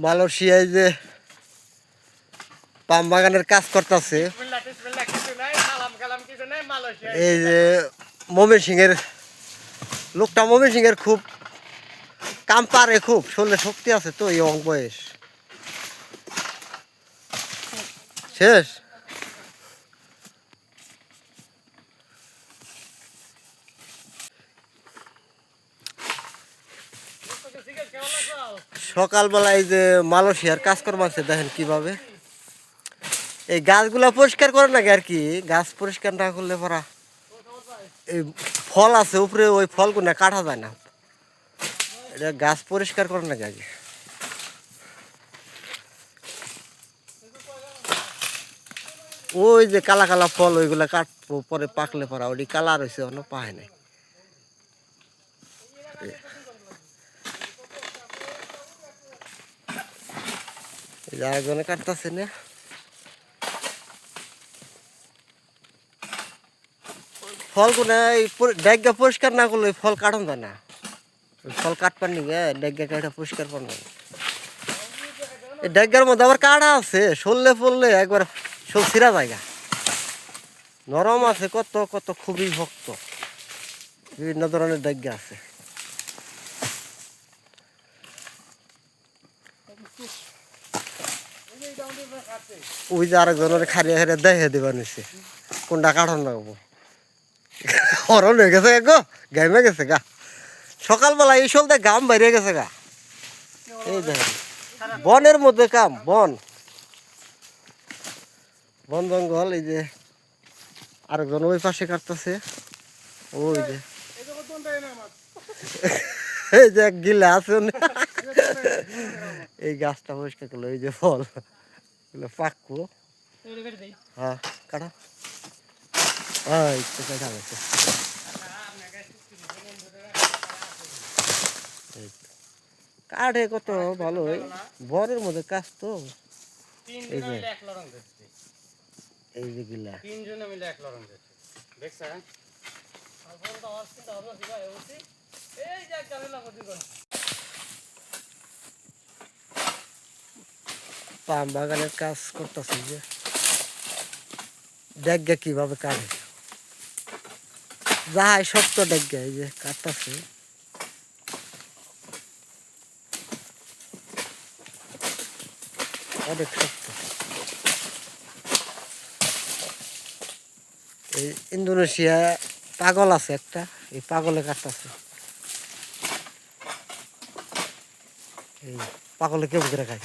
মালয়েশিয়ায় যে পাম বাগানের কাজ করতেছে এই যে ময়মনসিংহ সিংহের লোকটা ময়মনসিংহ সিংহের খুব কাম পারে, খুব শরীরে শক্তি আছে তো, এই অং বয়স শেষ। সকালবেলায় যে মালয়েশিয়ার কাজকর্ম আছে দেখেন কিভাবে এই গাছগুলা পরিষ্কার করে নাকি আর কি। গাছ পরিষ্কার না করলে পরা এই ফল আছে উপরে, ওই ফলগুলো কাটা যায় না। এটা গাছ পরিষ্কার করে নাকি আগে। ওই যে কালা কালা ফল ওইগুলা কাটবো পরে, পাকলে পরা ওই কালার হয়েছে অন্য পায় নাই। আরেকজনে কাটতেছে না, ফলগুলো ডেগা পরিষ্কার না করলে ফল কাটন যায় না। ওই ফল কাটবার নিগে ডেগা কাটা পরিষ্কার করেন। এই ডেগার মধ্যে আবার কাটা আছে, সরলে পড়লে একবার সব ছিঁড়া জায়গা, নরম আছে কত কত, খুবই শক্ত, বিভিন্ন ধরনের ডেগা আছে। ওই যে আরেকজনের খারিয়া খারিয়া দেখে দিবার নিচ্ছে কোনটা কাঠন লাগবো। হরণ হয়ে গেছে গো, ঘামে গেছে গা, সকালবেলা এই সলতে ঘাম বাইরে গেছে গা। এই দেখেন বনের মধ্যে কাম, বন বন জঙ্গল। এই যে আরেকজন ওই পাশে কাটতেছে, ওই যে এই যে গিলা আছে এই গাছটা পরিষ্কার করলো, এই যে ফল পাকবো। হ্যাঁ কাটা, কাটা গেছে। কাঠে কত ভালো, বরের মধ্যে কাজ তো। এই যে এই যে গিলা তিনজনে মিলে এক লরং দেখছেন। পাম বাগানের কাজ করতেছে যে ডেগা কিভাবে কাটে, যাহাই শক্ত ডেগা এই যে কাটতেছে। অনেক শক্ত। এই ইন্দোনেশিয়া পাগল আছে একটা, এই পাগলে কাটতেছে। এই পাগলে কেউ করে খায়।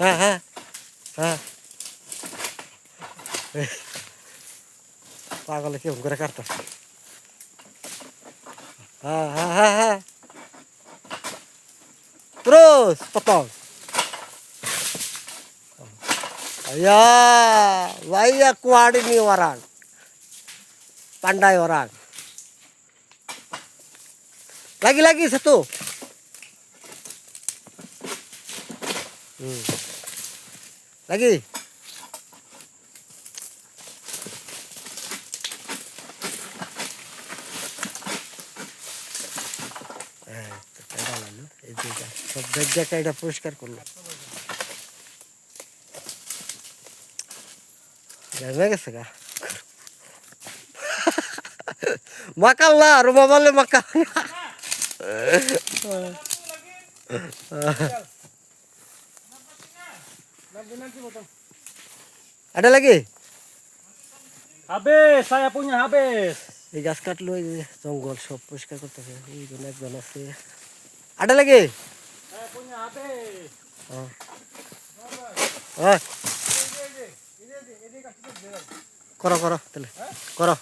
হ্যাঁ হ্যাঁ হ্যাঁ, পাগলে কেউ করে কাটতেছে। হ্যাঁ হ্যাঁ হ্যাঁ হ্যাঁ, terus potong. Ya, banyak kuat ini orang, pandai orang. Lagi satu. Lagi. সব জায়গা এটা পরিষ্কার করলো, জমে গেছে গা। মাকাল না রুমা বলে মাকাল না। ada lagi habis, saya punya habis. এই গাছ কাটলো, এই জঙ্গল সব পরিষ্কার করতেছে। এই জন্য একজন আছে। ada lagi Saya punya habis. করো তাহলে করো।